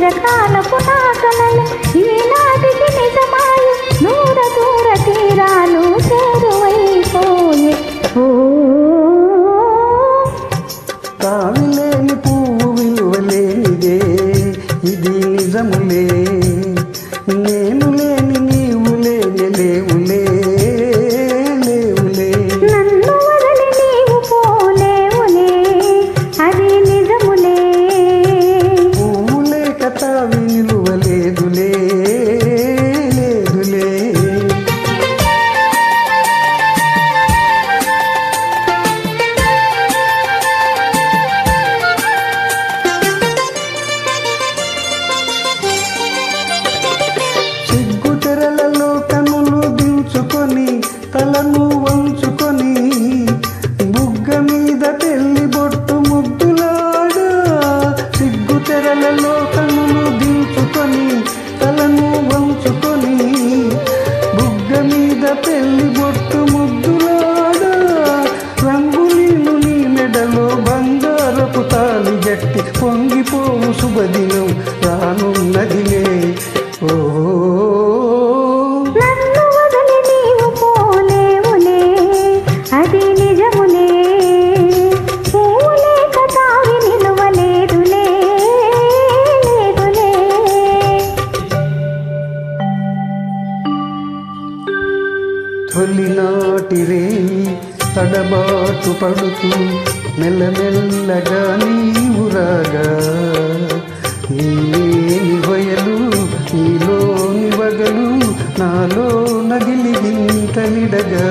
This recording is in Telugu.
చిరకాలపు నా కలలు ఈనాటికి నిజమాయి దూర దూర తీరాలు చేరువైపోయే. ఓ తావిలేని పువ్వు విలువలేనిదే ఇది నిజములే, నేను లేని నీవు లేని లేవులే లేవులే. నన్ను వదిలి నీవు పోలేవులే అది నిజములే, పువ్వు లేక తావి నిలువలేదులే లేదులే. సిగ్గుతెరలలో కనులు దించుకొని తలను వంచుకొని బుగ్గ మీద పెళ్లి బొట్టు ముద్దులాడా. సిగ్గుతెరలలో కనులు దించుకొని తలను వంచుకొని బుగ్గ మీద పెళ్లి బొట్టు ముద్దులాడా. రంగులీలు నీ మెడలో బంగారపు తాళి గట్టి పొంగిపోవు శుభదినం రానున్నదిలే. ఓ నన్ను వదిలి నీవు పోలేవులే అది నిజములే, పువ్వు లేక తావి నిలువలేదులే లేదులే. తొలినాటి రేయి తడబాటు పడుతూ మెల్లమెల్లగా నీవు రాగా, నీవేని వయలు నీలోని వగలు నాలో నగిలి వింత నిడగా.